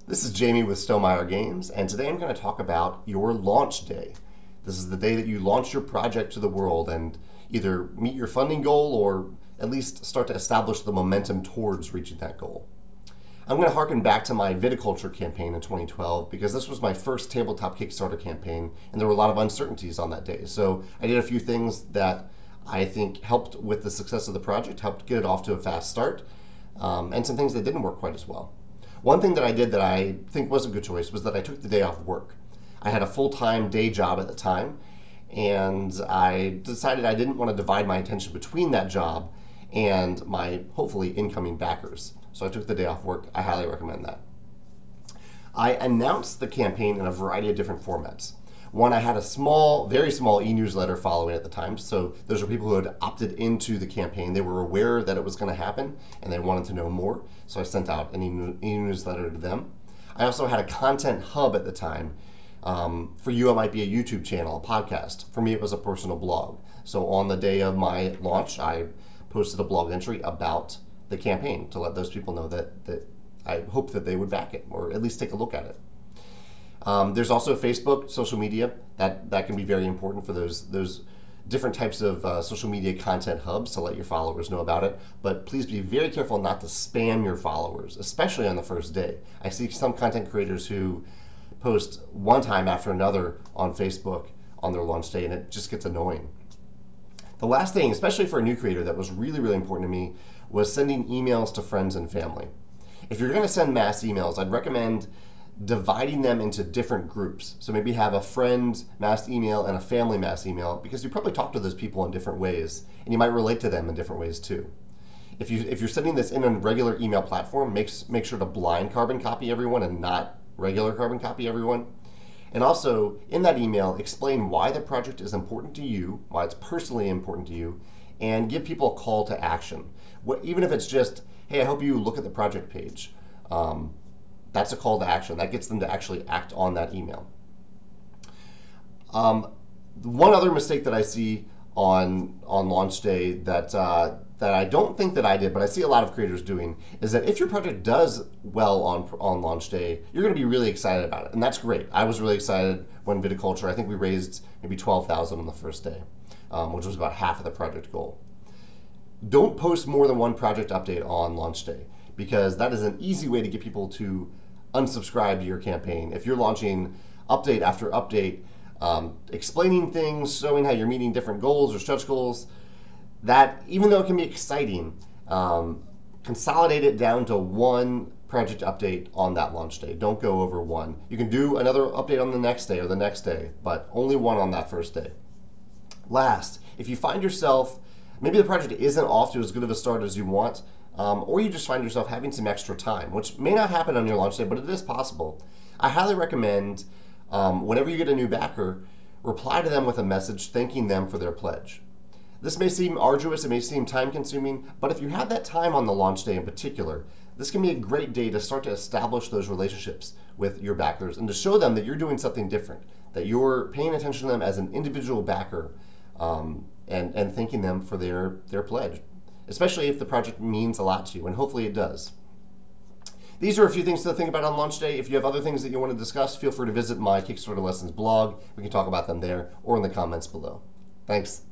This is Jamey with Stonemeyer Games, and today I'm going to talk about your launch day. This is the day that you launch your project to the world and either meet your funding goal or at least start to establish the momentum towards reaching that goal. I'm going to harken back to my viticulture campaign in 2012 because this was my first tabletop Kickstarter campaign and there were a lot of uncertainties on that day. So I did a few things that I think helped with the success of the project, helped get it off to a fast start, and some things that didn't work quite as well. One thing that I did that I think was a good choice was that I took the day off work. I had a full-time day job at the time, and I decided I didn't want to divide my attention between that job and my hopefully incoming backers. So I took the day off work. I highly recommend that. I announced the campaign in a variety of different formats. One, I had a very small e-newsletter following at the time. So those are people who had opted into the campaign. They were aware that it was going to happen and they wanted to know more. So I sent out an e-newsletter to them. I also had a content hub at the time. For you, it might be a YouTube channel, a podcast. For me, it was a personal blog. So on the day of my launch, I posted a blog entry about the campaign to let those people know that I hope that they would back it or at least take a look at it. There's also Facebook, social media. That can be very important for those different types of social media content hubs to let your followers know about it. But please be very careful not to spam your followers, especially on the first day. I see some content creators who post one time after another on Facebook on their launch day, and it just gets annoying. The last thing, especially for a new creator, that was really, really important to me was sending emails to friends and family. If you're going to send mass emails, I'd recommend dividing them into different groups. So maybe have a friend mass email and a family mass email, because you probably talk to those people in different ways and you might relate to them in different ways too. If you're sending this in a regular email platform, make sure to blind carbon copy everyone and not regular carbon copy everyone. And also in that email, explain why the project is important to you, why it's personally important to you, and give people a call to action. Even if it's just, hey, I hope you look at the project page. That's a call to action. That gets them to actually act on that email. One other mistake that I see on launch day that I don't think that I did, but I see a lot of creators doing, is that if your project does well on launch day, you're going to be really excited about it, and that's great. I was really excited when viticulture, I think we raised maybe $12,000 on the first day, which was about half of the project goal. Don't post more than one project update on launch day, because that is an easy way to get people to unsubscribe to your campaign. If you're launching update after update, explaining things, showing how you're meeting different goals or stretch goals, that even though it can be exciting, consolidate it down to one project update on that launch day. Don't go over one. You can do another update on the next day or the next day, but only one on that first day. Last, if you find yourself, maybe the project isn't off to as good of a start as you want, or you just find yourself having some extra time, which may not happen on your launch day, but it is possible. I highly recommend, whenever you get a new backer, reply to them with a message thanking them for their pledge. This may seem arduous, it may seem time-consuming, but if you have that time on the launch day in particular, this can be a great day to start to establish those relationships with your backers and to show them that you're doing something different, that you're paying attention to them as an individual backer, and thanking them for their pledge, especially if the project means a lot to you, and hopefully it does. These are a few things to think about on launch day. If you have other things that you want to discuss, feel free to visit my Kickstarter Lessons blog. We can talk about them there or in the comments below. Thanks.